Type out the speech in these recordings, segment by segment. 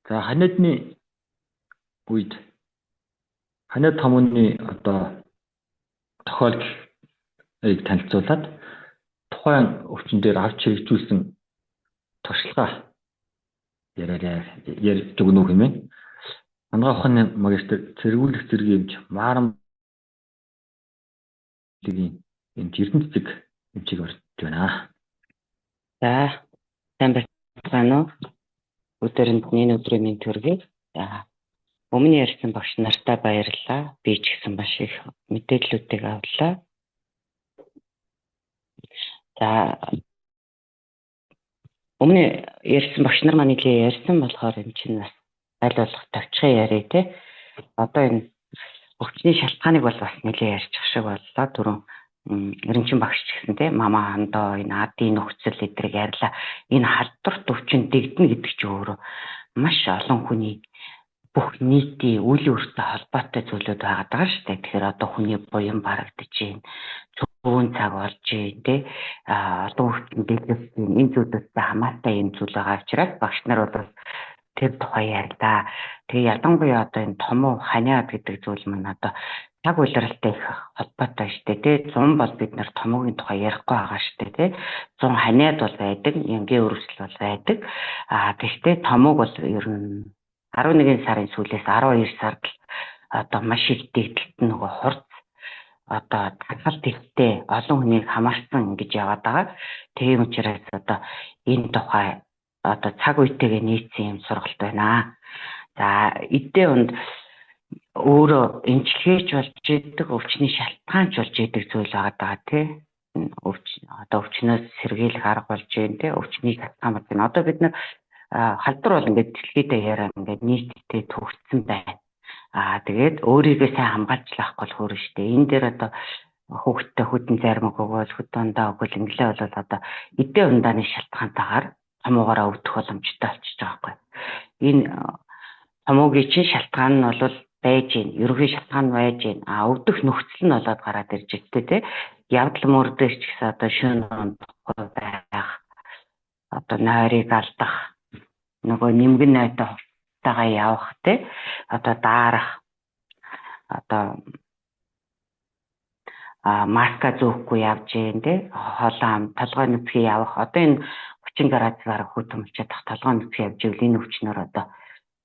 За ханиадны үед ханиад томооны одоо тохиолдлыг танилцуулаад тухайн өвчин дээр авч хэрэгжүүлсэн туршилгаа ярьж өгнө үү хэмээн. Мангаа ухааны магистр цэргүүлэх зэргийн Маарам энэ Эрдэнэцэг эмчийг орж байна. За сайн байна уу? Өдөрөнд өдрийн мэнд төргий. За өмнө ярьсан багш нартай баярлалаа. Би ч гэсэн маш их мэдээллүүдийг авлаа. За өмнө ярьсан багш нар маань нэлээ ярьсан болохоор энэ чинь бас аль болох тавчхан яриа те. Одоо энэ өвчний шалтгааныг бол бас нэлээ ярьчих шиг боллоо. Түрүүн эренчин багш ч гэсэн те мама андоо энэ адын нөхцөл эдрэг ярьлаа. Энэ халдварт өвчин дэгдэнэ гэдэг чинь өөрөө маш олон хүний бүх нийтийн үйл өөртөө холбоотой зүйлүүд байгаад байгаа шүү дээ. Тэгэхээр одоо хүний буян барагдаж байна. Цөөн цаг болж байна те. Одоо өвчин дэгдсэн энэ зүйлүүдтэй хамаатай юм зүйл байгаа учраас багш нар бол тэр тухай ярьлаа. Тэгээ ялангуяа одоо энэ томоо ханиад гэдэг зүйл маань одоо цаг улиралтай их холбоотой шүү дээ. 100 бол бид нар томоогийн тухай ярихгүй байгаа шүү дээ. 100 ханиад бол байдаг, янгийн өрөвсөл бол байдаг. Гэхдээ томоог бол ер нь 11 сарын сүүлээс 12 сард одоо маш их дэгдэлт нөгөө хурц одоо тагхалт ихтэй олон хүнийг хамаарсан гэж яваад байгаа. Тийм учраас одоо энэ тухай одоо цаг үетэйгээ нийцсэн юм сургалт байна. За эдээ онд өөрөө эмчилгээч болж идэг, өвчний шалтгаанч болж идэг зүйл байгаа тий. Одоо өвчнөөс сэргийлэх арга болж байна тий. Өвчнийг хатгаамж байна. Одоо бид нар халдвар бол ингээд дэлхийдээ яриа ингээд нийтдээ төгссөн байна. Тэгээд өөрийгөө сайн хамгаалж авахгүй л хөөрн штэ. Энэ дээр одоо хүүхдтэй хүдэн зармаг өгөөл, хүд ундаа өгөөл инглээ бол одоо эдээ ундааны шалтгаантайгаар томоогоороо өвдөх боломжтой болчихж байгаа байхгүй. Энэ томоогийн чинь шалтгаан нь бол байж гин, ерөнхий шалтгаан байж гин. Өвдөх нөхцөл нь болоод гараад ирж байгаа те. Явдал мөрдөө ч гэсэн одоо шөнө ондохгүй байх. Одоо нойрыг алдах. Нөгөө нимгэн найтайгаа явах те. Одоо даарах. Одоо маска зөөхгүй явж гин те. Хоолоо толгой нүцгий явах. Одоо энэ 30 градусаар хөт өмчөд толгой нүцгий явж ивэл энэ өвчнөр одоо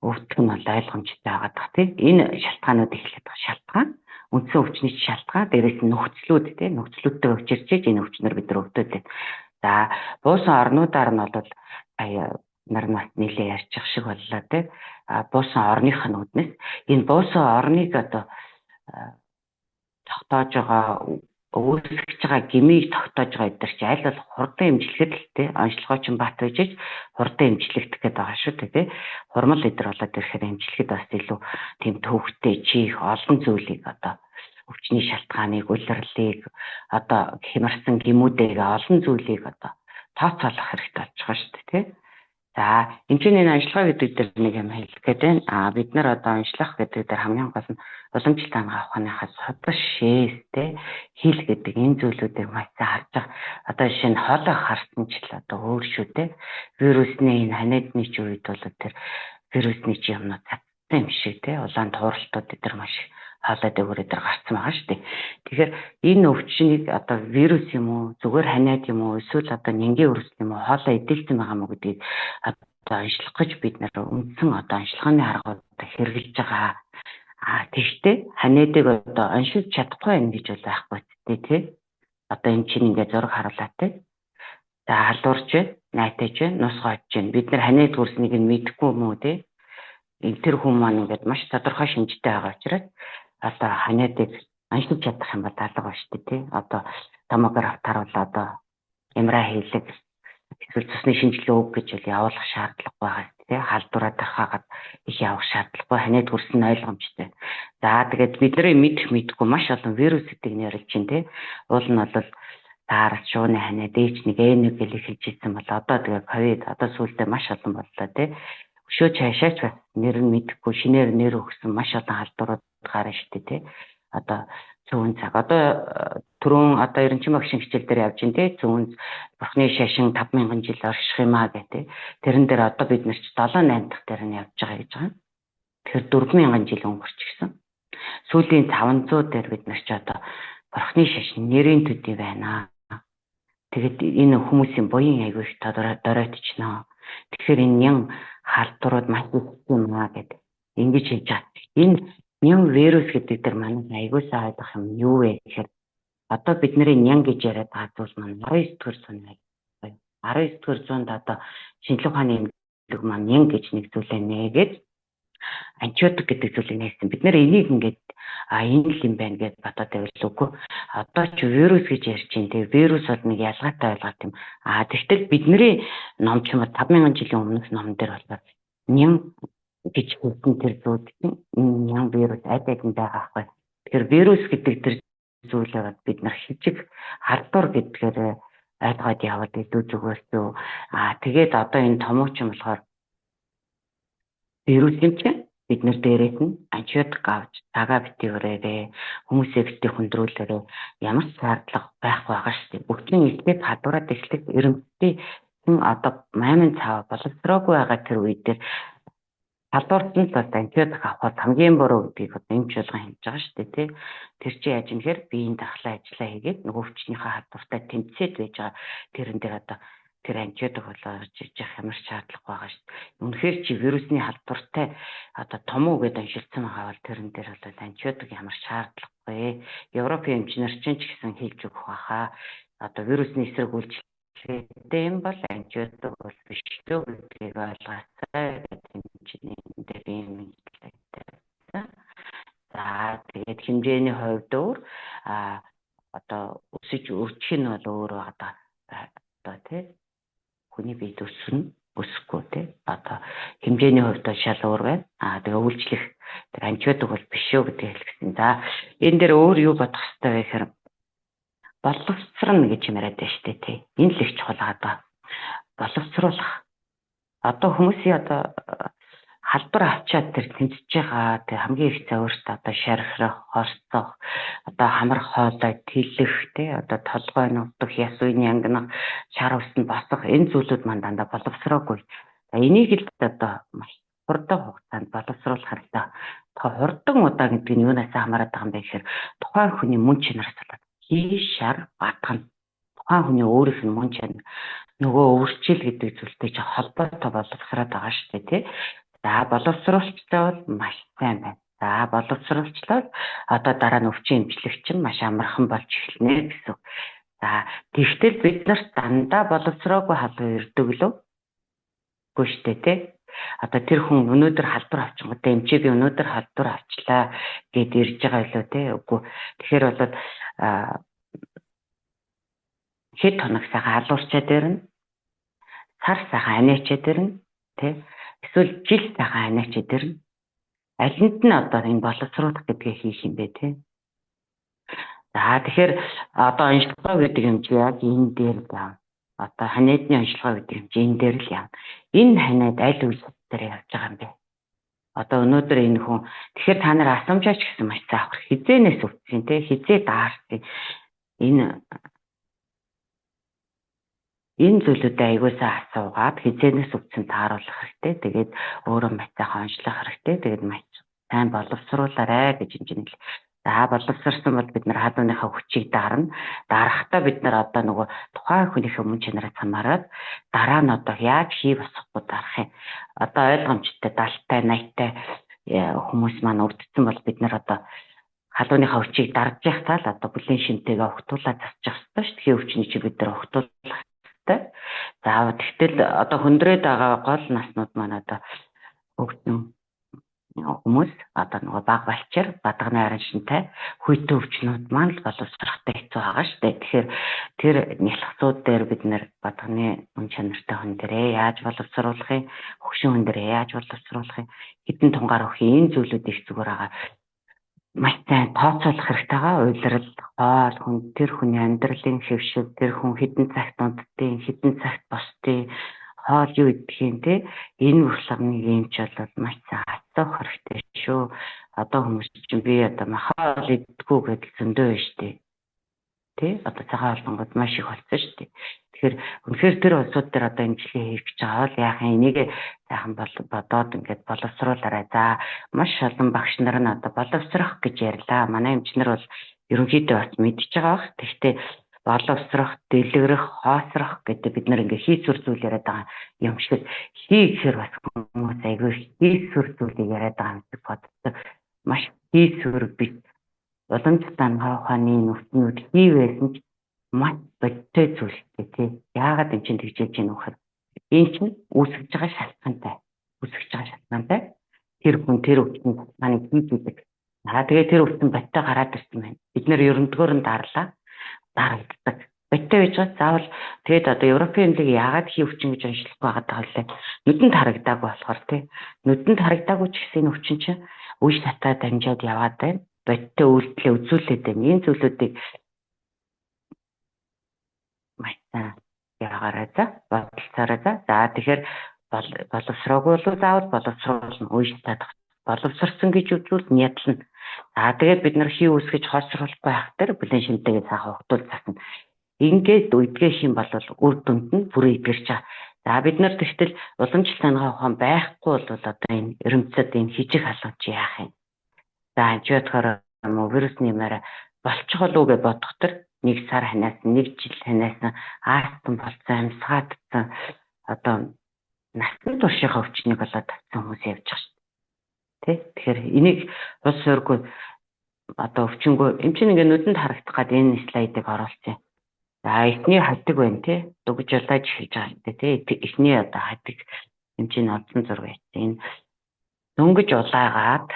өвдөх нь бол ойлгомжтой байгаа тийм. Энэ шалтгаанууд эхлэх шалтгаан, үндсэн өвчний шалтгаан, дээрээс нь нөхцлүүд тийм. Нөхцлүүдтэй өвчирчээж энэ өвчнөр бид нар өвдөд байна. За, буусан орнуудаар нь бол нар нас нэлээ ярьчих шиг боллоо тийм. Буусан орных нь үднэс энэ буусан орныг одоо тогтоож байгаа өөрчлөж байгаа гмийг тогтоож байгаа эдгээр чи аль бол хурдан имжлэхэд л тий онцлогооч бат байж хурдан имжлэгдэх гэдэг байгаа шүү дээ. Хурмал эдэр болоод ирэхээр имжлэхэд бас илүү тийм төвхтэй чих олон зүйлийг одоо өвчний шалтгааныг, улирлыг одоо хямарсан гэмүүдээ олон зүйлийг одоо тооцоолох хэрэгтэй болж байгаа шүү дээ тий. За эмчээний онцлогоо гэдэг дээр нэг юм хэлэх гэдэг байна. Бид нар одоо онцлох гэдэг дээр хамгийн гол нь уламжлалт ангаа ухааныхаас судас шээстэй хил гэдэг энэ зүйлүүдийг маш сайн харж байгаа. Одоо жишээ нь хоолой харсан ч л одоо өөр шүү дээ. Вирусны энэ ханиадны ч үед бол тэр вирусны ч юмнууд цацсан юм шиг тий. Улаан тууралтууд эдгээр маш хоолой дээгүүр дээр гарсан байгаа шүү дээ. Тэгэхээр энэ өвчнийг одоо вирус юм уу, зүгээр ханиад юм уу, эсвэл одоо нингийн өрөвсөл юм уу, хоолой эдэлсэн байгаа мó гэдгийг одоо онцлох гэж бид нар үндсэн одоо онцлогооны аргуудыг хэрэгжилж байгаа. Тэгтээ ханиадыг одоо оншилж чадахгүй байх гэж бол байхгүй тий. Одоо энэ чинь ингээд зураг харуулаа тий. За халуурч байна, найтаж байна, нус гоож байна. Бид нар ханиад хүрснийг нь мэдэхгүй юм уу тий. Тэр хүмүүс маань ингээд маш тодорхой шинжтэй байгаа учраас одоо ханиадыг оншилж чадах юм бол алга ба штэ тий. Одоо томограф таруул одоо MRI хийлэг эсвэл цусны шинжилгээ өг гэж бол явуулах шаардлага байгаа тий. Халдвараа тархаагаад их явах шаардлагагүй ханиад хүрсэн нь ойлгомжтой. За тэгээд бидний мэдхгүй маш олон вирус гэдгийг нэрлэж чинь тий. Уул нь бол SARS, шууны ханиад, H1N1 гэж хэлж ирсэн бол одоо тэгээд ковид одоо сүүлдээ маш олон боллоо тий. Өшөө цаашаач нэр нь мэдхгүй шинээр нэр өгсөн маш олон халдварууд гарна штэ тий. одоо зүүн цаг одоо түрүүн одоо ерөнхий багшийн хичээл дээр явж ин тий зүүн бурхны шашин 5000 жил орших юм аа гэдэг. Тэрэн дээр одоо бид нар ч 7-8 дахь дээр нь явж байгаа гэж байгаа. Тэгэхээр 4000 жил өнгөрчихсөн. Сүүлийн 500 дээр бид нар ч одоо бурхны шашин нэрийн төдий байна. Тэгэд энэ хүмүүсийн буян аягүй их доройтчихноо. Тэгэхээр энэ нян халдварууд маш их юм аа гэдэг. Ингэж хэлж байгаа. Энэ нян вирус гэдэг дээр манай аягүй сайн ойлгох юм юу вэ гэхээр одоо бидний нян гэж яриад байгаа зүйл маань 19-р зууны 19-р зуунд одоо шинжлэх ухааны эмнэлэг маань нян гэж нэг зүйлээ нээгээд антибиотик гэдэг зүйлийг нээсэн. Бид нэр энийг ингээд энэ л юм байна гэж бодоод байвал үгүй. Одоо ч вирус гэж ярьж байна. Тэгээ вирус бол нэг ялгаатай ойлголт юм. Тэгтэл бидний ном ч юм уу 5000 жилийн өмнөх ном дээр болоод нян гэж хэлсэн тэр зүйл нян вирус аль алин байгаа байхгүй. Тэгэхээр вирус гэдэг тэр зүйлээ бид нар хижиг хардвар гэдгээр ойлгоод яваад илүү зүгээр шүү. Тэгээд одоо энэ томооч юм болохоор вирус юм чинь бид нар дээрээс нь антибиотик авч цагаа битгий өрөөрэй, хүмүүсээ битгий хүндрүүлээрэй, ямар ч шаардлага байхгүй байгаа шүү дээ. Бүгдийн ихтэй хадвараад эхлэх эрэмтдээ одоо маймын цаа боловсроогүй байгаа тэр үед дээр халдварсан л антибиотик авахд хамгийн буруу гэдгийг эмч болгон хэлж байгаа шүү дээ тий. Тэр чинь яаж юм хэр биеийн дахлаа ажиллаа хийгээд нөгөө өвчнийхээ халдвартай тэмцээд байж байгаа тэрэн дээр одоо тэр антибиотик болоод ижих ямар шаардлага байгаа шүү дээ. Үнэхээр чи вирусны халдвартай одоо том уу гэдээ аншилцсан байгаа бол тэрэн дээр бол антибиотик ямар шаардлагагүй. Европын эмчнэр чинь ч гэсэн хэлж өгөх байхаа. Одоо вирусны эсрэг үйлчлэхдээ юм бол антибиотик бол биш шүү гэдгийг ойлгоцгаая гэдэг эмчний дээр юм хэлдэг. За тэгээд хэмжээний хувьд өөр одоо өсөж өрчих нь бол өөрөө одоо тий хүний бие өсөхгүй тий одоо хэмжээний хувьд шал өөр байна. Тэгээ үйлчлэх тэр антибиотик бол биш шүү гэдгийг хэлсэн. За энэ дээр өөр юу бодох хэрэгтэй вэ гэхээр боловсрно гэж юм яриад байна шүү дээ тий. Энэ л их чухал байгаа. Боловсруулах. Одоо хүмүүсийн одоо халдвар авчаад тэр тэмцэж байгаа тэр хамгийн их цаа өөртөө одоо шархрах, хорцох, одоо хамрах хоолой тэлэх тий одоо толгой нутах, яс үеийн ангинах, шар усан босох энэ зүйлүүд маань дандаа боловсроогүй. Энийг л одоо маш хурдан хугацаанд боловсруулах хэрэгтэй. Хурдан удаа гэдэг нь юунаас хамаарат байгаа юм бэ гэхээр тухайн хүний мөн чанараас болоод шар батгана. Тухайн хүний өөрийнх нь мөн чанар нөгөө өвөрчил гэдэг зүйлтэй ч холбоотой боловсроод байгаа шүү дээ тий. За боловсруулалттай бол маш сайн байна. За боловсруулчлал одоо дараа нь өвчин эмчлэгч нь маш амархан болж эхэлнэ гэсэн. За тэгтэл бид нарт дандаа боловсроогүй халуун ирдэг лөө? Үгүй шүү дээ тий. Одоо тэр хүн өнөөдөр халдвар авчихгоо эмчээ би өнөөдөр халдвар авчлаа гэд ирж байгаа лөө тий. Үгүй. Тэгэхээр болоод хэд хоног сайхан алуурчаад ирнэ. Сар сайхан аниачаад ирнэ тий. Эсвэл жил сайхан аниачаад ирнэ. Алинд нь одоо энэ боловсруулах гэдгийг хийх юм бэ тий. За тэгэхээр одоо онцлогоо гэдэг юм чи яг энэ дээр л яа. Одоо ханиадны онцлогоо гэдэг юм чи энэ дээр л яа. Энэ ханиад аль үйлс дээр явж байгаа юм бэ? Одоо өнөөдөр энэ хүн тэгэхээр та нар асуумжаач гэсэн маш заавар хизээнээс өвчсөн тий хизээ даарсан энэ зүйлүүдэд аягуулсаа асуугаад хизээнээс өвчсөн тааруулах хэрэгтэй. Тэгээд өөрөө маш сайхан онцлох хэрэгтэй. Тэгээд маш сайн боловсруулаарай гэж хэмжинэ. За боловсрсан бол бид нар хадууныхаа хүчийг дарна. Дарахтаа бид нар одоо нөгөө тухайн хүнийхээ мөн чанараас хамаарат дараа нь одоо яаж хий босохгүй дарах юм. Одоо ойлгомжтой 70-80-тай хүмүүс маань өрдсөн бол бид нар одоо халууныхаа хүчийг дарж явахтаа л одоо бүлийн шинтэйгээ огтуулаад засчих хэрэгтэй шүү. Тэгэхээр өвчний чи бид нар огтуулах. За тэгтэл одоо хөндрөөд байгаа гол наснууд маань одоо өгсөн хүмүүс одоо нөгөө баг балчир бадганы араншинтай хүйтэн өвчнүүд маань л боловсрохтой хэцүү байгаа шүү дээ. Тэгэхээр тэр нялхцууд дээр бид нэр бадганы мөн чанартай хүн дээрээ яаж боловсруулахыг, хөгшин хүн дээрээ яаж боловсруулахыг, хэдэн тунгаар өгөх энэ зүйлүүд их зүгээр байгаа. Маш сайн тооцоолох хэрэгтэй байгаа. Уйлрал, хоол, хүн тэр хүний амьдралын хэвшил, тэр хүн хэдэн цагт унтдгийг, хэдэн цагт босдгийг, хоол юу идэх юм те энэ урлагныг эмч бол маш сайн зохицох хэрэгтэй шүү. Одоо хүмүүс чинь би одоо махаа иддэггүй гэдэл зөндөө байна шүү дээ. Тэ одоо цагаан олонгод маш их болсон шүү дээ. Тэгэхээр үнэхээр тэр улсууд дээр одоо имчилгээ хийх гэж байгаа бол яахан энийг сайхан бодоод ингээд боловсруулаарай. За маш олон багш нар нь одоо боловсрох гэж ярьлаа. Манай эмчнэр бол ерөнхийдөө бас мэдчихэж байгаа бах. Тэгэхдээ боловсрох, дэлгэрэх, хоосрох гэдэг бид нар ингээ хийсвэр зүйл яриад байгаа юм шиг хий гэхээр бас хүмүүс айгүй хийсвэр зүйлийг яриад байгаа юм шиг боддог. Маш хийсвэр бид уламжлалт дангаа ухааны нөхцөлүүд хийвэсэн ч маш бодтой зүйлтэй тий. Яагаад энэ чинь тэгж яж гэнэ вэ? Энэ чинь үүсгэж байгаа шалтгаантай. Тэр хүн тэр өвчин маань хийдэг. Тэгээ тэр өвчин бодтой гараад ирсэн байна. Бид нэр ерөнтгөөр нь дарагддаг. Бодтой байж байгаа заавал тэгээд одоо Европын лиг яагаад хий өвчин гэж онцлохгүй байгаа вэ? Нүдэнд харагдаагүй болохоор тий. Нүдэнд харагдаагүй ч гэсэн өвчин чинь үе шатаа дамжаад яваад байна. Бодтой үйлдэл үзүүлээд байна. Энэ зүйлүүдийг маш сайн яагараа за бодлоцоороо за тэгэхээр боловсроогүй бол заавал боловсруулна үе шатаа боловсрсон гэж үзвэл нядлна. За тэгээд бид нар хий үүсгэж хоосруулахгүй байх дээр бүлээн шинтэйгээ цаахан хогтуул засна. Ингээд үедгэх юм бол үр дүнд нь бүрээ идэрч байгаа. За бид нар тэгтэл уламжлалт сангаа ухаан байхгүй бол одоо энэ эрэмцэд энэ хижиг халууч яах юм. За антибиотикоор вирус нэмээр болчих болов уу гэж бодох төр 1 сар ханаас 1 жил ханаас астм болсон амьсгаатсан одоо насны туршийнхаа өвчнийг болоод татсан хүмүүс явж байгаа шүү. Тэгэхээр энийг ус суурьгүй одоо өвчнгөө эм чинь ингээ нүдэнд харагдах гад энэ слайдыг оруулсан. За эхний хатдаг байна тий. Дугж улааж хийж байгаа юм тий. Эхний одоо хатдаг эм чинь одсон зураг байт. Энэ дөнгөж улаагаад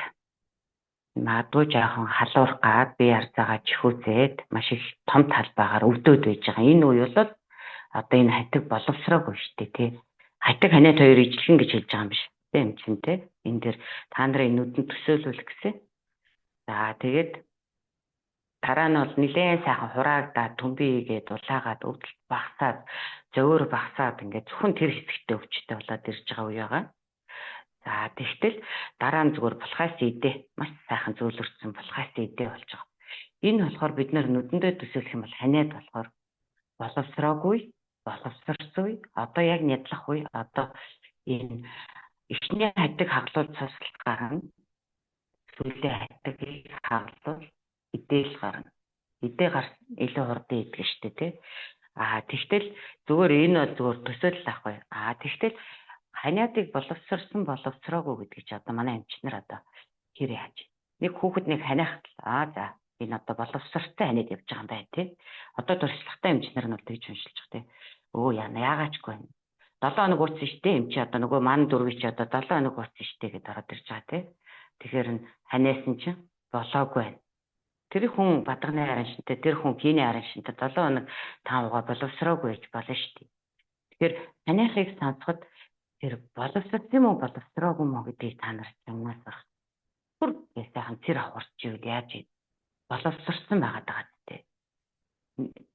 магадгүй жаахан халуурах гад бие арцаагаа чихүүцээд маш их том талбайгаар өвдөд байж байгаа. Энэ үе бол одоо энэ хатдаг боловсроогүй шүү дээ тий. Хатдаг ханиад хоёр ижлэгэн гэж хэлж байгаа юм биш. Эм чинь тий. Энэ дэр та нарын нүдэнд төсөөлөх гэсэн. За тэгээд дараа нь бол нэлээд сайхан хураагдаад төмбийгээд улаагаад өвдөлт багасаад зөөр багасаад ингээд зөвхөн тэр хэсэгтээ өвчтэй болоод ирж байгаа үе байгаа. За тэгтэл дараа нь зүгээр булхаас идэ маш сайхан зөөлөрсөн булхаас идэ болж байгаа. Энэ болохоор бид нар нүдэндээ төсөөлөх юм бол ханиад болохоор боловсроогүй, боловсрсгүй, одоо яг нядлах үе одоо энэ эхний хатдаг хаглуул цослт гарна. Сүүлийн хатдаг хаглуул идэл гарна. Идэ гарсан илүү хурдан идэх штэ тий. Тэгтэл зүгээр энэ бол зүгээр төсөөлөл ахгүй. Тэгтэл ханиадыг боловсрсан боловсроогүй гэдгийг ч одоо манай эмчнэр одоо хэр яаж. Нэг хүүхэд нэг ханиахт за энэ одоо боловсралтай ханиад явж байгаа юм байна тий. Одоо туршлагатай эмчнэр нь бол тэгж уншилж байгаа тий. Яагаачгүй байна. 7 хоног ууцсан штэ эмч одоо нөгөө ман дөрвич одоо 7 хоног ууцсан штэ гэдээ ороод ирж байгаа тий. Тэгэхээр ханиасан чинь болоогүй байна. Тэр хүн бадганы харин шинтэй тэр хүн хийний харин шинтэй 7 хоног таавга боловсроогүй гэж болно штэ. Тэгэхээр ханиахыг сонсоход тэр боловсрол юм уу боловсроогүй мó гэдгийг та нар чамнаас баг. Бүр сайхан тэр аварч ивэл яаж боловсрсан байгаа даа тий.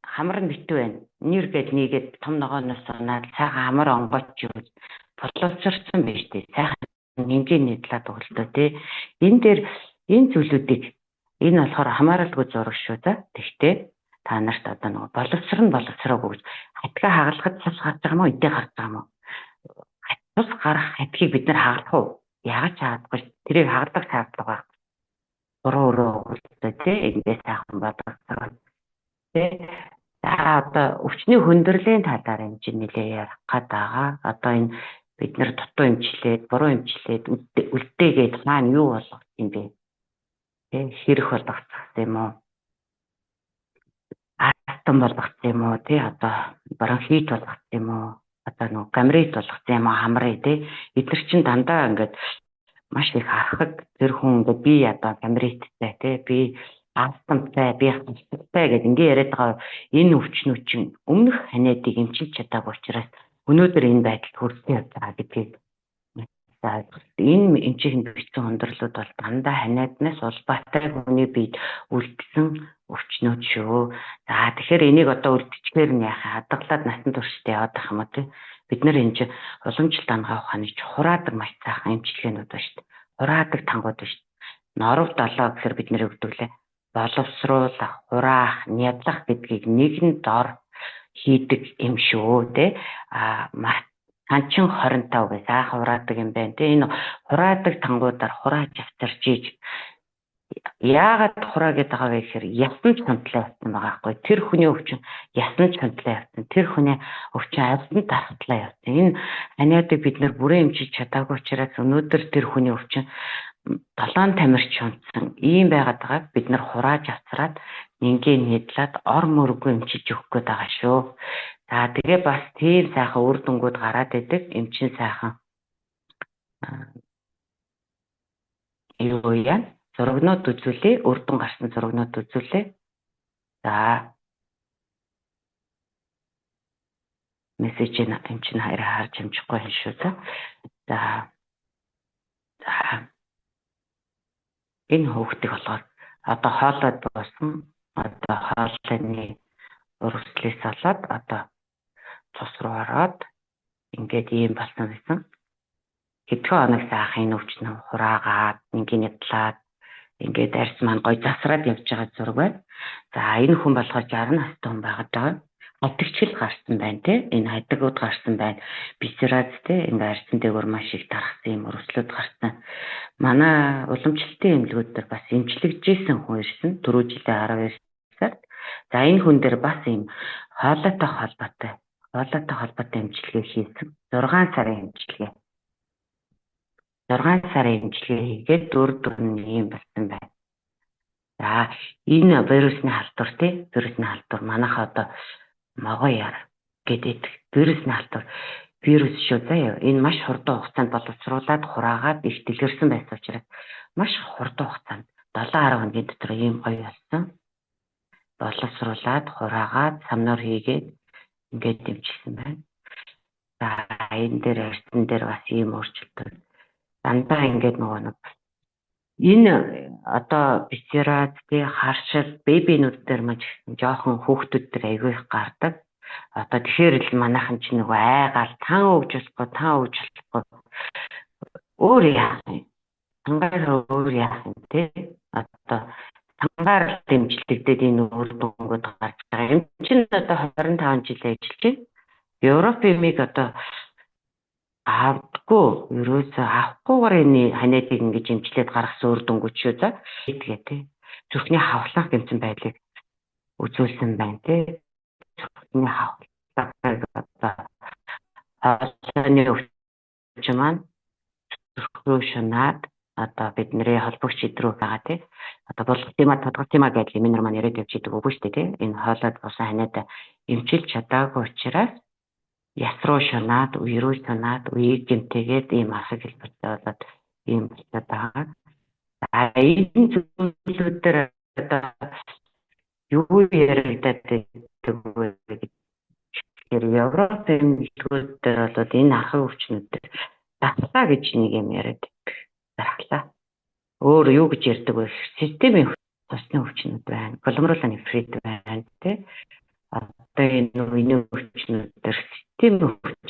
Хамар нь битүү байна. Нэр гээд нийгээд том ногооноос унаад сайхан хамар онгоч юу боловсрсан байж тий. Сайхан хэмжээний талаад тоглолтоо тий. Энэ дээр энэ зүйлүүдийг энэ болохоор хамааралгүй зураг шүү да. Тэгтээ та нарт одоо нөгөө боловсроогүй гэж хатгаа хагалахад цус гарч байгаа мó идэ гарч байгаа мó. Цус гарах хатгийг бид нар хагалах уу? Яагаад чаадгүй тэрийг хагалах шаардлага байна. Өөрөө тий ингэж сайхан бодгоцоо. За одоо өвчний хүндрлийн талаар хэмжээ нэлээ ярих гээд байгаа. Одоо энэ бид нар дутуу эмчлээд, буруу эмчлээд үлдээгээд маань юу болгох юм бэ? Хэрэг болгоцох юм уу? Астам болгоцох юм уу? Одоо бронхит болгоцох юм уу? Одоо нөгөө гамрит болгоцох юм уу? Хамраа тий. Эдгээр чинь дандаа ингээд маш их харахад тэр хүн ингээд би одоо гамриттай тий би астамтай би хавцтай гэдэг ингээ яриад байгаа энэ өвчнүүд чинь өмнөх ханиадыг эмчилж чадаагүй учраас өнөөдөр энэ байдалд хүрсэн явж байгаа гэдгийг энэ эмчийн бичсэн хондролууд бол дандаа ханиаднаас улбаатай хүний биед үлдсэн өвчнүүд шүү. За тэгэхээр энийг одоо үлдчихээр нь яхаа хадгалаад насан туршид яваад байх юм уу тий. Бид нар энэ чинь уламжлалт дангаа ухааны хураадаг маш сайхан эмчилгээнүүд ба шүү дээ. хураадаг тангууд биш. Норов долоо гэхээр бид нэр өгдөглээ. Боловсруулах, хураах, нядлах гэдгийг нэгэн дор хийдэг юм шүү те. Ханчин 25 гэж сайхан хураадаг юм байна те. Энэ хураадаг тангуудаар хурааж авчирч ийж яагаад хураа гэдэг байгаа вэ гэхээр ясан чандлаа явсан байгаа байхгүй. Тэр хүний өвчин ясан чандлаа явсан. Тэр хүний өвчин авсан дархтлаа явсан. Энэ аниадыг бид нэр бүрэн эмчилж чадаагүй учраас өнөөдөр тэр хүний өвчин долоон тамирч унтсан ийм байгаад байгааг бид нар хурааж авцраад нингээ нэдлээд ор мөргөө эмчилж өгөх гээд байгаа шүү. За тэгээ бас тийм сайхан үр дүнгууд гараад идэг эмчин сайхан юу яа зурагнууд үзүүлээ, үр дүн гарсан зурагнууд үзүүлээ. За мессежийг эмчин хараа харж амжихгүй юм шүү дээ. За энэ хүүхдийг болохоор одоо хоолойд буусан, одоо хоолойны өрөвслээс болоод одоо цус руу ороод ингээд ийм болсон байсан. Хэдхэн хоног сайхан энэ өвчин хураагаад, ингээд нядлаад, ингээд арьс маань гой засраад явж байгаа зураг байна. За энэ хүн болохоор 60 настай хүн байгаад байгаа. Хатагчл гарсан байна те. Энэ хатагуд гарсан байна. Бисераз те. Ингээд арьсан дээгүүр маш их тархсан юм өрөвслүүд гарсан. Манай уламжлалтын эмнэлгүүд дээр бас эмчлэгжсэн хүн ирсэн. 4 жилийн 12 сард. За энэ хүн дээр бас ийм хоолойтой холбоотой эмчилгээ хийсэн. 6 сарын эмчилгээ. 6 сарын эмчилгээ хийгээд 4 дөрөв ийм болсон байна. За энэ вирусны халдвар тий. Вирусны халдвар манайх одоо могоёр гэдэг вирусны халдвар. Вирус шүү заяа. Энэ маш хурдан хугацаанд боловсруулад хураагаад их дэлгэрсэн байсан учраас маш хурдан хугацаанд 7-10 хоногийн дотор ийм гоё болсон. Боловсруулад хураагаад самнаар хийгээд ингээд дэмжсэн байна. За энэ дээр арьсан дээр бас ийм өөрчлөлт. Дандаа ингээд нэг энэ одоо бисераз тий харшил бэбинүүд дээр маш жоохон хүүхдүүд дээр аягүй их гардаг. Одоо тэгэхээр л манайхан ч нэг айгаал тан өгж болохгүй өөр яах юм. Тангаар өөр яах юм тий. Одоо тангаар дэмжлэгдээд энэ үр дүнгууд гарч байгаа. Энд чинь одоо 25 жил ажиллаж байна. Европын одоо авдаггүй ерөөсөө авахгүйгээр энэ ханиадыг ингэж эмчлээд гаргасан үр дүнгууд шүү за. Тэгээ тий. Зүрхний хавлах гэмтэн байдлыг үзүүлсэн байна тий. Зүрхний хавлах хоолойны өвчин маань зүрхрөө шунаад одоо бидний холбогч идрүү байгаа тий. Одоо болгох тиймаа тодгох тиймаа гэдэг юм маань яриад явж идэг үгүй шүү дээ тий. Энэ хоолойд босоо ханиад эмчилж чадаагүй учраас ясруу шунаад, үерүү шунаад, үеийг гэмтээгээд ийм асаг хэлбэртэй болоод ийм болоод байгаа. За энэ зүйлүүд дээр одоо юу яригдаад байдаг вэ гэхээр Европын нийтлүүд дээр бол энэ ахын өвчнүүд дээр дархлаа гэж нэг юм яриад байдаг. Дархлаа. Өөр юу гэж ярьдаг вэ? Системийн тосны өвчнүүд байна. Гломерулонефрит байна тий. Одоо энэ өвчнүүд дээр систем өвч.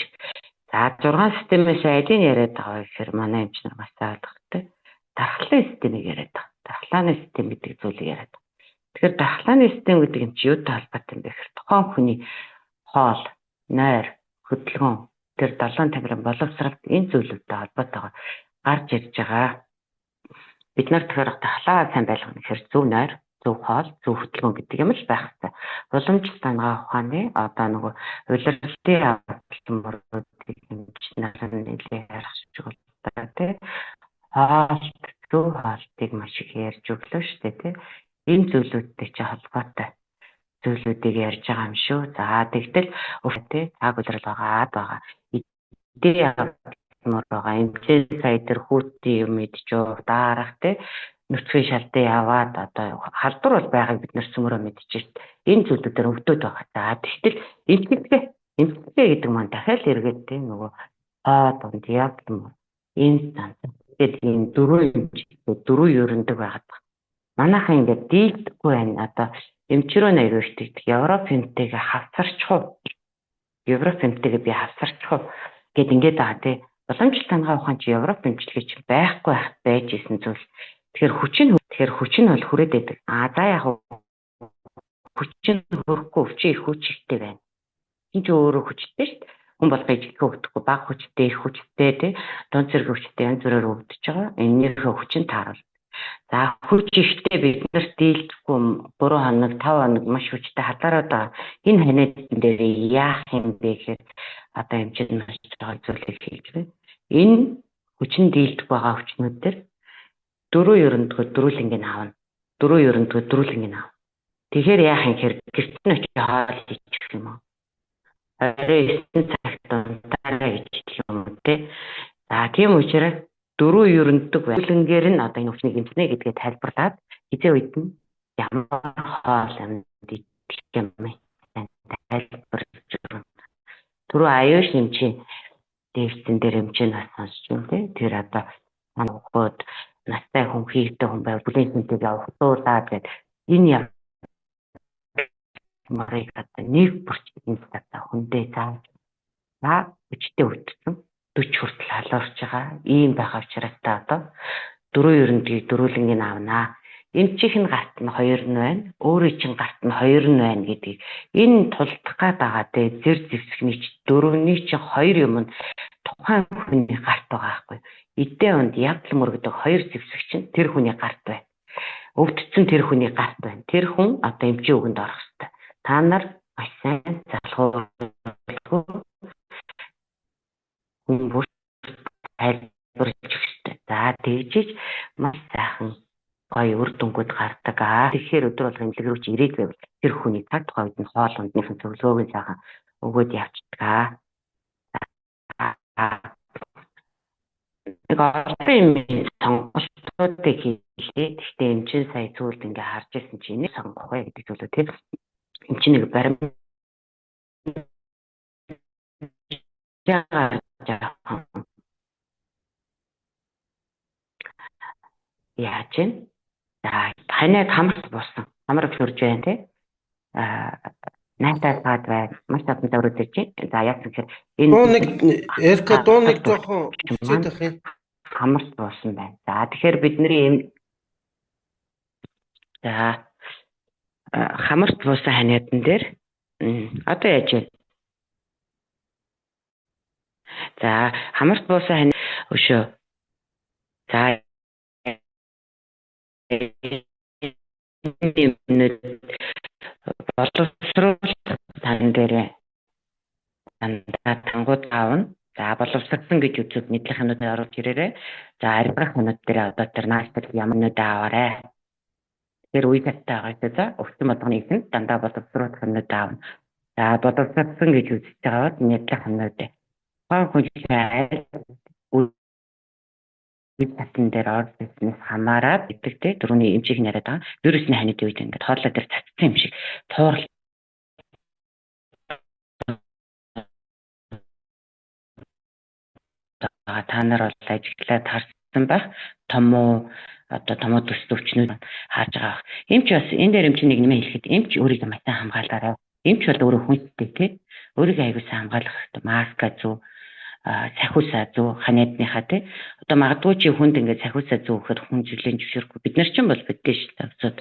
За 6 системээс алийг яриад байгаа гэхээр манай эмч нар бас ойлгохтой. Дархлааны системийг яриад байгаа. Дархлааны систем гэдэг зүйлийг яриад байгаа. Тэгэхээр дархлааны систем гэдэг юм чи юутай холбоотой юм бэ гэхээр тухайн хүний хоол, нойр, хөдөлгөөн тэр 7 тамирын боловсролт энэ зүйлүүдтэй холбоотойгоор гарч ирж байгаа. Бид нар тэгэхээр дархлаа сайн байлгах гэхээр зөв нойр, зөв хоол, зөв хөдөлгөөн гэдэг юм л байх хэрэгтэй. Уламжлалт сангаа ухааны одоо нөгөө улирлтын авалтмөрүүдийг хэмжнээр нэлээд ярих шиг байна тий. Хоол, зөв хоолтыг маш их ярьж өглөө шүү дээ тий. Энэ зүйлүүдтэй чи холбоотой зүйлүүдийг ярьж байгаа юм шүү. За тэгтэл тий цаг улирал байгаа. Идээ авалтмөр байгаа. Эмчээ сая тэр хүүтийн юм идчихөө дарах тий. Нүцгэн шалтан яваад одоо халдвар бол байгааг бид нар сүмөрөө мэдчихэж энэ зүйлүүдээр өвдөд байгаа. За тэгтэл эмчилгээ гэдэг маань дахиад эргээд тийм нөгөө донд явдсан энэ станц гэдэг энэ дөрөв ерөндөг байгаад байна. Манайхан ингээд дийлдэхгүй байна. Одоо эмчрөө аягүй ихтэй Европынтэйгээ хавцарчих уу? Европынтэйгээ би хавцарчих уу гэд ингээд байгаа тий. Боломжтой хангаа ухаан чи Европ хэмжлэгээ чи байхгүй байж исэн зүйл. Тэгэхээр хүч нь бол хүрээд байдаг. За яг хүч нь хөрөхгүй өвчин их хүчтэй байна. Хин ч өөрөө хүчтэй шүү дээ. Хүн болгож идэхгүй өгдөхгүй бага хүчтэй, их хүчтэй тий дунд зэрэг хүчтэй янз бүрээр өгдөж байгаа. Энийхээ хүчин тааруул. За хүч ихтэй бид нарт дийлдэхгүй 3 хоног 5 хоног маш хүчтэй хадаараад байгаа. Энэ ханиадын дээр яах юм бэ гэхээр одоо юм чинь маш чухал зүйлийг хийж байна. Энэ хүчин дийлдэх байгаа хүчнүүд дээр 4 ерөнтгөө дөрүүлэнгийн аавна. 4 ерөнтгөө дөрүүлэнгийн аав. Тэгэхээр яах юм хэрэг гэртэн очиж хаал хийчих юм уу? 29 цагт дараа хийчих юм уу те. За тийм учраас 4 ерөнтөг байлангээр нь одоо энэ өвчнийг эмснэ гэдгээ тайлбарлаад хизээ үед нь ямар хоол амд идэх юм бэ? Тайлбарлаж өгнө. Түрүү аюуш хэмжээ дэвсэн дээр хэмжээ нас сонсч юм те. Тэр одоо манайхад настай хүн хийгдэх хүн байв бүлийн хүнтэйг явуулаад гэдэг энэ марыг одоо нэг бүрчгийн статаа хүндээ зааж хүчтэй өгдсөн 40 хүртэл халуурч байгаа. Ийм байгаа учраас та одоо 4 ерөнтгийг дөрүүлэнгийн аавнаа. Эмчийнх нь гарт нь 2 нь байна. Өөрийн чинь гарт нь 2 нь байна гэдгийг энэ тулдах гээд байгаа те зэр зэвсэгний 4-ний чинь 2 юм нь тухайн хүний гарт байгаа байхгүй. Эдээ онд ядл мөргөдөг 2 зэвсэг чинь тэр хүний гарт байна. Өвдсөн тэр хүний гарт байна. Тэр хүн одоо эмчийн үгэнд орох хэрэгтэй. Та нар маш сайн залхуулгүй хүн тайлбарлаж өгчтэй. За тэгжиж маш сайхан гоё үр дүнгууд гардаг. Тэгэхээр өдөр болгон имлэг рүү чи ирээд байвал тэр хүний цаг тухай үед нь хоол ундныхын зөвлөгөөг сайхан өгөөд явчихдаг. Нэг олон юм сонголтуудыг хийлээ. Гэхдээ эмчийн сая зүйлд ингээ харж ирсэн чи энийг сонгох бай гэдэг зүйлөө тийм эмчийн нэг барим яаж вэ? За ханаад хамарт буусан. Хамар өгчөрж байна тий. Найтай цаад байна. Маш татан дөрөж чинь. За яг тэгэхээр энэ эрка дууник жоохон хүчтэй байх юм. Хамарт буусан байна. За тэгэхээр бидний за хамарт буусан ханиадан дээр одоо яаж вэ? За хамарт буусан өшөө. За боловсруулах тань дээр тангууд аавна. За боловсролсон гэж үзвэл нийтлэх хануудыг оруулж ирээрээ. За арилгах ханууд дээр одоо тэр нааштай ямар нүд аваарэ. Тэр үе таттай байгаа шүү. За өвчин болгоны эсэнд дандаа боловсруулах ханууд аавна. За боловсролсон гэж үзэж байгаад нийтлэх ханууд. Хаан хүн үе татан дээр орснээс хамаарат идэвхтэй дөрөвний эмчийг яриад байгаа. Вирусны ханиадын үед ингээд хоолой дээр цацсан юм шиг туурал та нар бол ажиглаад харсан байх томоо төс өвчнүүд хааж байгаа. Эмч бас энэ дээр эмч нэг нэмээ хэлэхэд эмч өөрийгөө маш сайн хамгаалаарай. Эмч бол өөрөө хүнтэй тий. Өөрийгөө аягүй сайн хамгаалах хэрэгтэй. Маска зүү, сахиусаа зүү ханиадныхаа тий. Одоо магадгүй чи хүнд ингээд сахиусаа зүү гэхээр хүн жилийн зөвшөөрөхгүй. Бид нар ч юм бол бидгээ шүү дээ.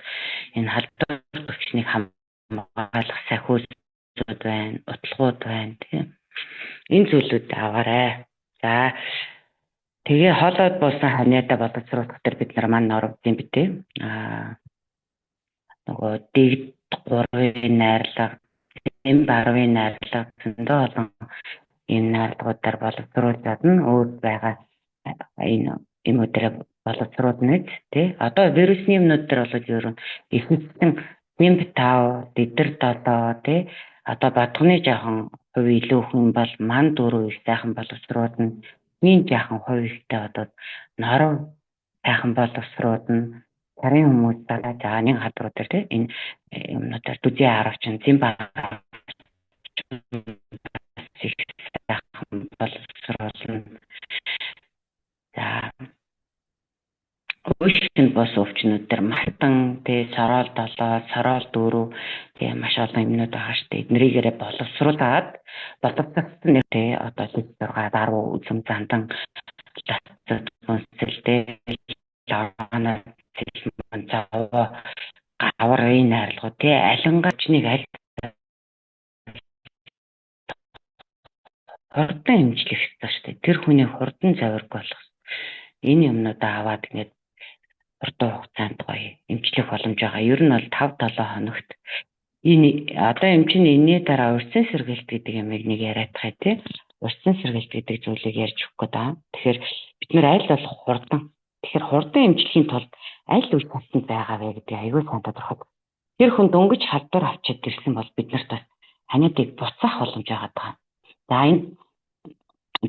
Энэ халдвар өвчнийг хамгаалах сахиусууд байна, утлагууд байна тий. Энэ зүйлүүд аваарай. За тэгээ хоолойд буусан ханиадаа боловсруулах дээр бид нар маань оруулсан битээ. Нөгөө дэгд 3-ын найрлага, эм 10-ын найрлага зөндөө олон энэ найрлагуудаар боловсруулаад нь өөр байгаа энэ юмудаар боловсруулна тий. Одоо вирусны юмнууд дээр бол ер нь ихэнхдээ нимб 5, дидэр 7 тий. Одоо бадганы жоохон хувь илүү хүн бол ман 4 их сайхан боловсруулна. Нэг жоохон хувь ихтэй одоо норов сайхан боловсруулна. Сарын хүмүүс дараа жааны хадрууд дээр тий энэ юмнуудаар дүзээ харавч зэн байгаа боловсруулна. За өөрчлөлт бос өвчнүүд төр мартан тэ сорол 7 сорол 4 тэ маш олон юмнууд байгаа шүү дээ. Эднэрийгээрээ боловсруулад боловсруулсан тэ одоо 6 10 үзэм зандан тасцэлтэй лавана цэлмэн цаваа гаврын хайрлагуу тэ алингачныг аль хурдан имжлэх хэрэгтэй шүү дээ. Тэр хүний хурдан завирг болох. Энэ юмнуудаа аваад ингээд хурдан хугацаанд гоё имжлэх боломж байгаа. Ер нь бол 5-7 хоногт энэ одоо эмчний энэний дараа урьдчилан сэргээлт гэдэг ямыг нэг яриадах тий. Урьдчилан сэргээлт гэдэг зүйлийг ярьж өгөх гэдэг. Тэгэхээр бид нэр аль болох хурдан. Тэгэхээр хурдан имжлэхийн тулд аль үйл татсан байгаа вэ гэдэг аюул сан тодорхой. Тэр хүн дөнгөж халдвар авчиад ирсэн бол бид нарт ханиадыг буцаах боломж байгаа. За энэ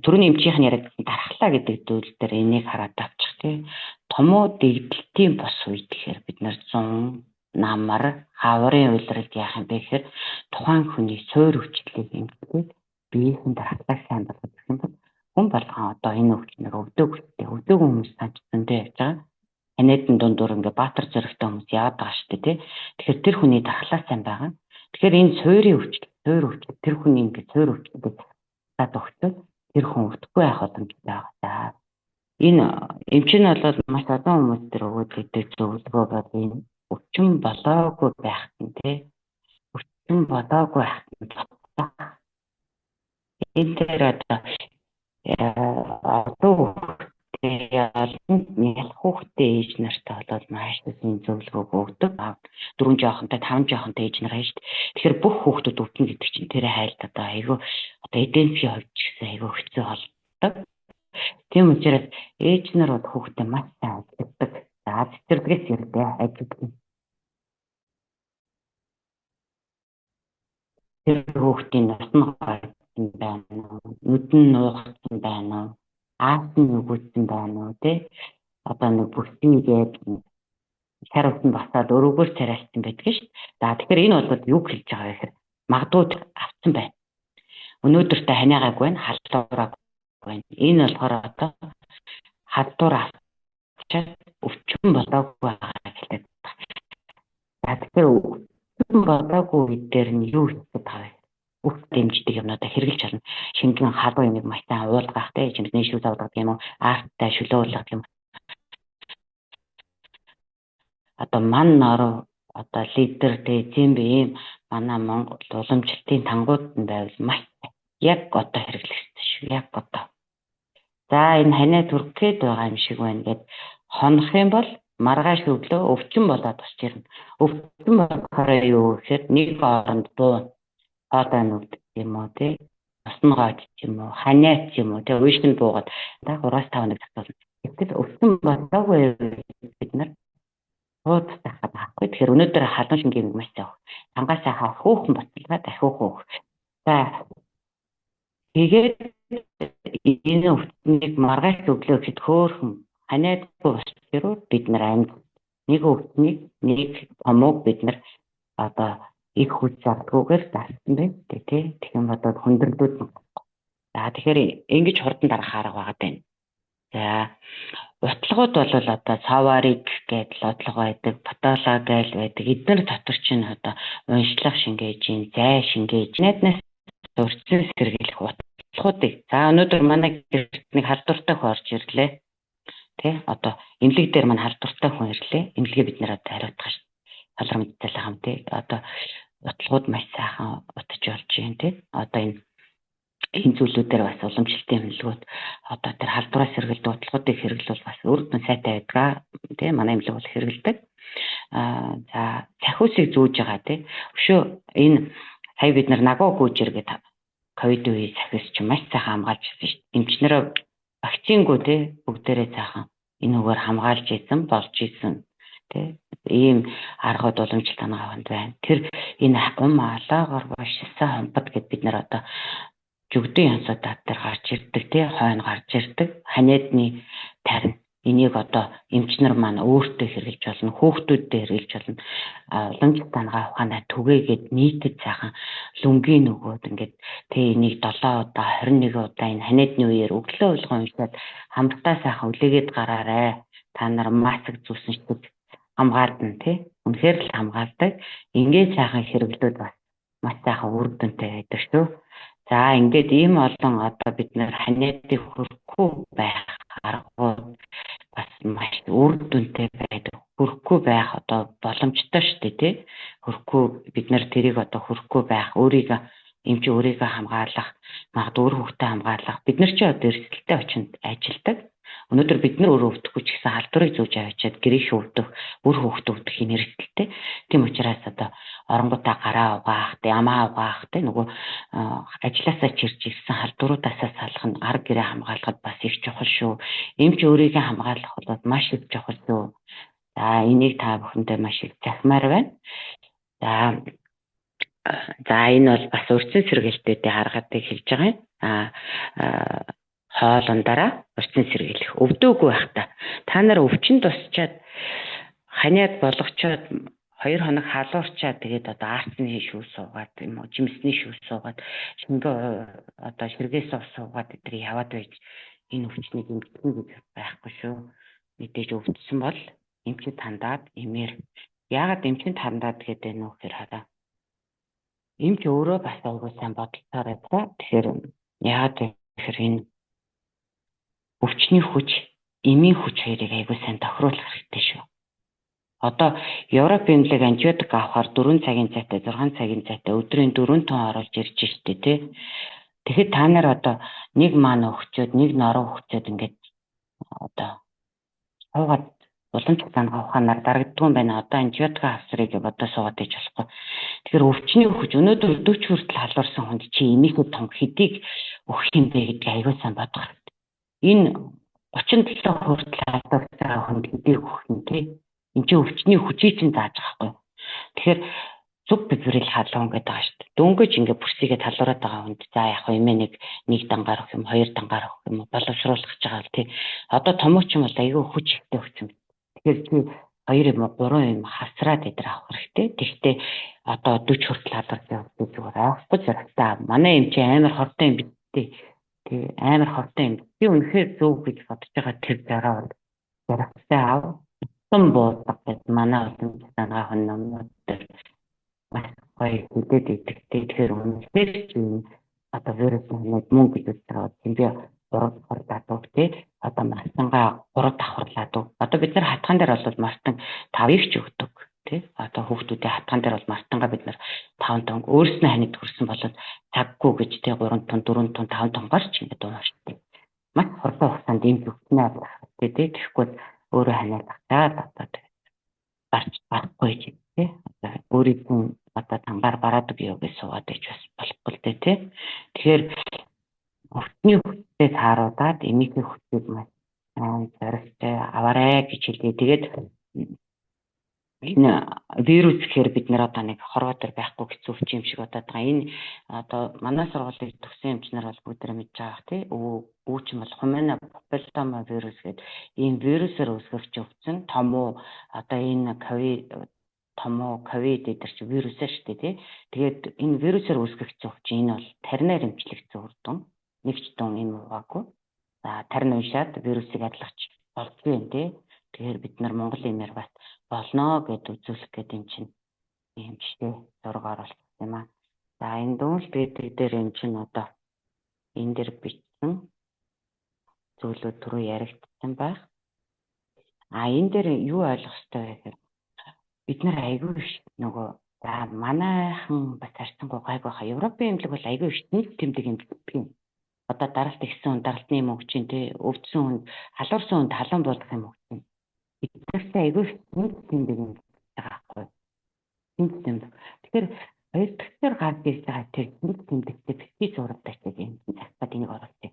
түрүүний эмчийнх нь яриадсан дархлаа гэдэг зүйл дээр энийг хараад авчих тий. Томоо дэгдэлтийн бос үед гэхээр бид нар 100 намар хаврын үйлрэлд яах юм бэ гэхээр тухайн хүний суур өвчлөлийг эмчилээд биеийн дархлааг сайн болгох юм бол хүн болгон одоо энэ өвчнөр өвдөг хүмүүс санчсантэй явж байгаа. Анидын дундуур ингээ баатар зөрөгтэй хүмүүс яваад байгаа шүү дээ тий. Тэгэхээр тэр хүний дархлаа сайн байгаа. Тэгэхээр энэ суурийн өвчлөл тэр хүний ингээ суур өвчлөлийг таад өгчөөд тэр хүн өвдөхгүй байх боломжтой байгаа. Энэ эмч нь бол маш олон хүмүүс төр өгөөд гэдэг зөвлөгөө бол энэ өвчин болоогүй байх нь тий. Өвчин болоогүй байх нь. Энэ дээр одоо ялах хүүхдээ ээж нартай болоод маш их зөвлөгөө өгдөг. 4 жоохонтой 5 жоохонтой ээж нар шүү дээ. Тэгэхээр бүх хүүхдүүд өвдөн гэдэг чинь тэр хайлт одоо айгүй одоо эдийн засгийн хувьд ч гэсэн айгүй хэцүү болдог. Тийм учраас ээж нар бол хүүхдээ маш сайн ажилладаг. За цэцэрлэгээс ирдээ ажилладаг. Тэр хүүхдийн насны гойсон байна уу? Нүдэн нуугдсан байна уу? Аасан нүгүдсэн байна уу? Тэ одоо нэг бүсгийгээд шаруулсан басаад өрөөгөр царайлсан байдаг шүү дээ. За тэгэхээр энэ бол юу хэлж байгаа вэ гэхээр магадгүй авсан байна. Өнөөдөртөө ханиагаагүй байна, халдвараагүй байна. Энэ болохоор одоо халдвар авчаад өвчин болоогүй байгаа гэдэг. За тэгэхээр өвчин болоогүй үед дээр нь юу хийх вэ? Бүх дэмждэг юмнуудаа хэрэгжилж чадна. Шингэн халуун юмыг маш сайн уулгах те жинхэнэ шүл авдаг юм уу? Арттай шүлөө уулгах юм. Одоо ман нороо одоо лидер те тийм ийм манай Монгол уламжлалтын тангууд нь байвал маш яг одоо хэрэглэгдсэн шүү. Яг одоо. За энэ ханаа төрөх гээд байгаа юм шиг байна гэд хонох юм бол маргааш өглөө өвчин болоод босч ирнэ. Өвчин болохоор юу гэхээр нэг оронд дуу одоо нүд юм уу те насны гооч юм уу ханаач юм уу те үйшин буугаад та 3-5 хоног татвал гэтэл өвчин болоогүй бид нар хууд тахад авахгүй. Тэгэхээр өнөөдөр халуун шингийн маш заах. Тангаасаа хаа хөөхөн боцолгаа дахиух хөөх. За тэгээд энэ өвчнийг маргааш өглөө хэд хөөхөн ханаадгүй болчихроо бид нар амьд нэг өвчнийг нэг томог бид нар одоо их хүч авдгүйгээр дарсан байх тий. Тэгэн бодоод хүндрэлүүд. За тэгэхээр ингэж хурдан дараах арга байгаа дээ. За утлагууд бол одоо саварик гэдэг бодлого байдаг, патола гээл байдаг. Эдгээр дотор чинь одоо уншлах шингээж, зай шингээж, найднаас урьдчилан сэргийлэх утлагуудыг. За өнөөдөр манай гэрт нэг халдвартай хүн орж ирлээ. Тэ одоо эмнэлэг дээр манай халдвартай хүн ирлээ. Эмнэлгээ бид нэр одоо хариуцах шүү. Талар мэдээлэл хам тий. Одоо утлагууд маш сайхан утж болж байна тий. Одоо энэ зүйлүүдээр бас уламжлалтын эмнэлгүүд одоо тэр халдвараас сэргийлдэг утлагуудыг хэрэглүүл бас өөртөө сайтай байдаг тий. Манай эмнэлэг бол хэрэглэдэг. За цахиусыг зүүж байгаа тий. Өшөө энэ сая бид нар нагуу гүйжэр гэдэг ковид үеийн цахиус чинь маш сайхан хамгаалж ирсэн шүү. Эмчнэрээ вакцингүй тий бүгдээрээ сайхан энэ үгээр хамгаалж ийсэн болж ийсэн тий. Ийм аргууд уламжлалт хангаханд байна. Тэр энэ алаагаар башсан хампад гэд бид нар одоо жүгдэн янзуудаар дээр гарч ирдэг тий хойно гарч ирдэг ханиадны тарин энийг одоо эмчнэр маань өөртөө хэрэгжилж болно хүүхдүүдэд хэрэгжилж болно уламжлалт хангах ухаанаа түгээгээд нийтэд сайхан лүнгийн нөгөөд ингээд тий энийг 7 удаа 21 удаа энэ ханиадны үеэр өглөө болгон уншаад хамтдаа сайхан үлээгээд гараарай та нар маск зүүсэн шиг хамгаална тий. Үнэхээр л хамгаалдаг. Ингээд сайхан хэрэглүүд бас маш сайхан үр дүнтэй байдаг шүү. За ингээд ийм олон одоо бид нэр ханиадыг хөрөхгүй байх аргууд бас маш үр дүнтэй байдаг. Хөрөхгүй байх одоо боломжтой шүү дээ тий. Хөрөхгүй бид нэр тэрийг одоо хөрөхгүй байх, өөрийгөө эмч өөрийгөө хамгаалах, магадгүй өөр хүүхдээ хамгаалах. Бид нар чи одоо эрсдэлтэй очинд ажилдаг. Өнөөдөр бид нар өөрөө өвдөхгүй ч гэсэн халдварыг зүүж авчиад гэрээшээ өвдөх, өөр хүүхдээ өвдөх юм эрсдэлтэй. Тийм учраас одоо оронгуудаа гараа угаах, ямаа угаах, нөгөө ажилласаа чирж ирсэн халдваруудаасаа салах нь арга гэрээ хамгаалахад бас их чухал шүү. Эмч өөрийгөө хамгаалах бол маш их чухал шүү. За энийг та бүхэндээ маш их захимаар байна. За энэ бол бас урьдчилан сэргээлтүүдийн аргуудыг хэлж байгаа юм. Хоолндороо урьдчилан сэргийлэх. Өвдөөгүй байхдаа та нар өвчин тусчаад ханиад болгочоод 2 хоног халуурчаад тэгээд одоо арцны шүүс суугаад юм уу, жимсний шүүс суугаад шингэ одоо ширгээс суугаад эдгээр яваад байж энэ өвчнийг эмчилнэ гэж байхгүй шүү. Мэдээж өвдсөн бол эмчид хандаад эмээр. Яагаад эмчид хандаад гэдэг нь вэ хараа. Эмч өөрөө бас айгүй сайн бодолтой байгаа. Тэгэхээр яагаад гэхээр энэ өвчний хүч, эмийн хүч хоёрыг айгүй сайн тохируулах хэрэгтэй шүү. Одоо Европын эмнэлэг антибиотик авахаар 4 цагийн цайтай, 6 цагийн цайтай өдрийн 4 тонн оруулж ирж штэ тий. Тэгэхэд та нар одоо нэг маань өгчөөд, нэг нороо өгчөөд ингээд одоо суугаад уламж цаангаа ухаанаар дарагддаг юм байна. Одоо антибиотик авсрыг одоо суугаад иж болохгүй. Тэгэхээр өвчний хүч өнөөдөр 40 хүртэл халуурсан хүнд чи эмийнхээ том хэдийг өгөх юм бэ гэдгийг аягүй сайн бодох хэрэгтэй. Энэ 37 хүртэл халуурсан хүнд хэдийг өгөх юм тий. Энд чи өвчний хүчийг чинь зааж байгаа байхгүй. Тэгэхээр зүг бибрил халуун гэдэг байгаа шүү дээ. Дөнгөж ингээ бүрсийгээ талуураад байгаа хүнд за яг хөө эмээ нэг дангаар өгөх юм, 2 дангаар өгөх юм боловсруулах гэж байгаа л тий. Одоо томооч юм бол аягүй хүч ихтэй өвчин. Тэгэхээр чи 2 юм уу 3 юм хасраад идэр авах хэрэгтэй. Тэгтээ одоо 40 хүртэл халуурсан өвчин зүгээр авахгүй зэрэгтэй. Манай эмч амар хортой юм битээ. Тий амар хортой юм. Би үнэхээр зөв гэж бодож байгаа тэр дараа бол зэрэгтэй аав. Буудаг гэдэг манай олон санаа хонномнууд дээр маш гоё хөдөөд идэгтэй. Тэгэхээр үнэхээр чинь одоо вирусны мөнгө гэж байгаа юм би 3 давхарлаад тий одоо марстангаа 3 давхарлаад. Одоо бид нар хатхан дээр бол мартан 5-ыг ч өгдөг тий. Одоо хүүхдүүдийн хатхан дээр бол мартангаа бид нар 5 тонн өөрснөө ханид хүрсэн болоод цаггүй гэж тий 3 тонн 4 тонн 5 тонноор ч ингэ дууштай. Маш хурдан хугацаанд ийм зөвхнээ авах тий тэгэхгүй өөрөө ханиалгачаад одоо гарч барахгүй тий. Одоо өөрийнхөө одоо тангаар бараадаг юу гэж суугаад иж бас болохгүй л тий. Тэгэхээр өвчний хүчтэй тааруудаад эмийнхээ хүчийг маш зоригтой аваарэ гэж хэлээ. Тэгээд энэ вирус гэхээр бид нэр одоо нэг хорвоо төр байхгүй хэцүү өвчин юм шиг бодоод байгаа. Энэ одоо манай сургуулийн төгсөн эмчнэр бол бүгдээ мэдж байгаа тий. Өвч юм бол хумена папиллома вирус гэдэг ийм вирусээр үүсгэж өвчин том уу одоо энэ ковид гэдэг чи вирусээ шүү дээ тий. Тэгээд энэ вирусээр үүсгэж өвчин энэ бол таринаар эмчлэгдсэн үр дүн. Нэгч дүн энэ угаагүй. За тарин уншаад вирусыг адилгач болдгүй юм тий. Тэгэхээр бид нар Монгол эмээр бас болно гэд үзүүлэх гэдэг юм чинь юм жишээ зураг оруулсан юм аа. За энэ дүүл гэдэг дээр юм чинь одоо энэ дэр бичсэн зүйлүүд түрүү яригдсан байх. Энэ дээр юу ойлгох ёстой вэ гэхээр бид нар айгүй нөгөө за манайхан бас харьцангуй гайгүй хаа. Европын эмнэлэг бол айгүй их тэмдэг эмнэлэг юм. Одоо даралт ихсэн даралтны юм өгч чинь тий өвдсөн хүнд халуурсан хүнд халуун болох юм өгч чинь. Биднээс айгүй тэмдэг юм байгаа байхгүй. Тэгэхээр хоёр дахь гарч ирж байгаа тэр тэмдэгтэй битгий зурагтай гэдэг юм цагтаа энийг оруулсан.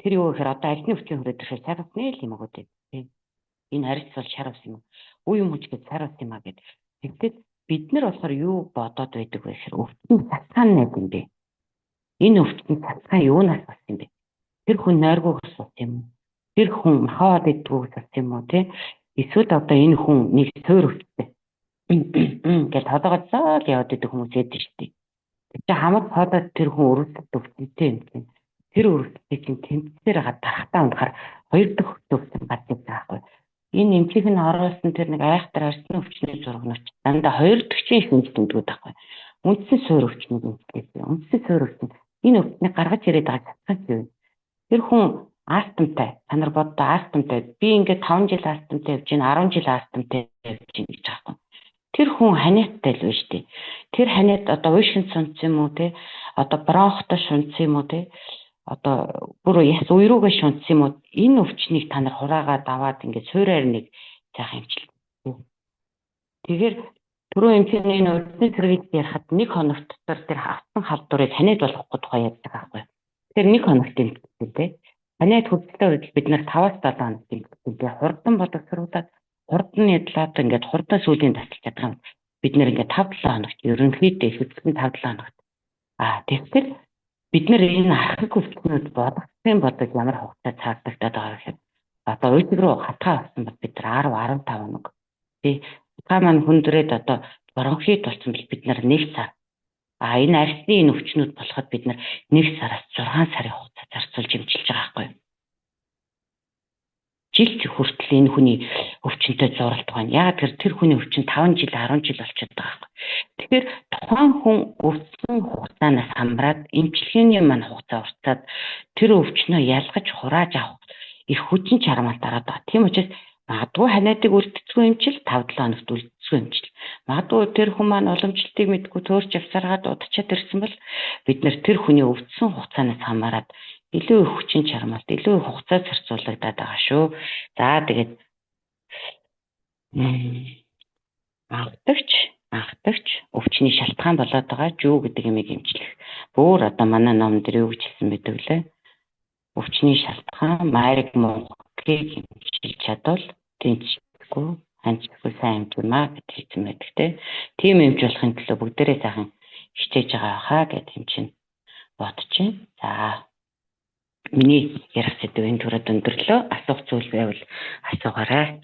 Тэр юу гэхээр одоо альны өвчин хүрээд ирэхээр шар усны л юм агуу тий. Энэ харьц бол шар ус юм. Үе юм хүчгээд шар ус юм а гэдэг. Тэгэхдээ бид нар болохоор юу бодоод байдаг вэ гэхээр өвчин цацгаан нэг юм бэ. Энэ өвчин цацгаан юунаас болсон юм бэ? Тэр хүн нойргоос болсон юм уу? Тэр хүн махаад идэггүйс болсон юм уу тий? Эсвэл одоо энэ хүн нэг суур өвчтэй. Гэт хадагацаа яваад идэх хүмүүс байдаг шүү дээ. Тэгэхээр хамаг хадаад тэр хүн өрөвсөлт өвчтэй юм чинь. Тэр өрөвсөлтийг чинь тэмцээр дарахтаа унахаар хоёр дахь өвчин гарч ирж байгаа байхгүй. энэ эмчийг нь оруулсан тэр нэг айхтар арсны өвчний зургнууд дандаа 2 төгчийн их үндэс тэмдгүүд байхгүй. Үндсэн суур өвчнийг үндэслэсэн. Үндсэн суур өвчин энэ өвчнийг гаргаж ирээд байгаа чадсан юм. Тэр хүн астмтай, та нар боддоо астмтай. Би ингээд 5 жил астмтай явж байна, 10 жил астмтай явж байна гэж байгаа юм. Тэр хүн ханиаттай л байж тээ. Тэр ханиат одоо уушин сонц юм уу те? Одоо бронхтой шунц юм уу те? Одоо бүр яс уйруугаа шунц юм уу? Энэ өвчнийг та нар хураагаад аваад ингээд суураар нэг цаах эмчил. Тэгэхээр түрүү эмчний урдны зэрэг ярихад 1 хоног дотор тэр авсан халдварыг ханиад болохгүй тухай ярьдаг байхгүй. Тэр 1 хоногт тэмдэглэв те. Ханиад хөдөлтөөр бид нар 5-7 хоног тэмдэглэв. Хурдан боловсруулаад хурдан ядлаад ингээд хурдан сүлийн тасалж чадах юм. Бид нэр ингээд 5-7 хоногт ерөнхийдөө хөдөлгөөн 5-7 хоногт. Тэгэхээр бид нэр энэ архаг өвчнүүд бодсон бодож ямар хугацаа цаагдагдаад байгаа гэхээр одоо үйлдвэр рүү хатгаа авсан бол бид нар 10-15 хоног. Тий. Та маань хүндрээд одоо бронхит болсон бол бид нар 1 сар. Энэ арсны энэ өвчнүүд болоход бид нар 1 сараас 6 сарын хугацаа зарцуулж эмчилж байгаа байхгүй юу? Жил хүртэл энэ хүний өвчнөд зуралт байна. Яг тэр хүний өвчин 5 жил 10 жил болчиход байгаа байхгүй. Тэгэхээр тухайн хүн өвсөн хугацаанаас хамраад эмчилгээний маань хугацаа уртаад тэр өвчнөө ялгаж хурааж авах их хүчин чармаал дараад байгаа. Тийм учраас магадгүй ханиадыг үлдэцгүй эмчил 5-7 хоногт үлдэцгүй эмчил. Магадгүй тэр хүн маань уламжлалтыг мэдгүй төөрч авсаргаад удачаад ирсэн бол бид нэр тэр хүний өвдсөн хугацаанаас хамаарат илүү их хүчин чармаалт, илүү их хугацаа зарцуулагдаад байгаа шүү. За тэгээд магтагч өвчний шалтгаан болоод байгаа жүү гэдэг юмыг эмчлэх. Бүр одоо манай ном дээр юу гэж хэлсэн байдаг лээ? Өвчний шалтгаан майрыг мунхгийг эмчилж чадвал тэнцэхгүй ханчгүй сайн эмчмаа гэж хэлсэн байдаг те. Тийм эмч болохын төлөө бүгдээрээ сайхан хичээж байгаа хаа гэдэг юм чинь бодож байна. За миний ярих сэдв энэ төрөд өндөрлөө. Асуух зүйл байвал асуугаарай.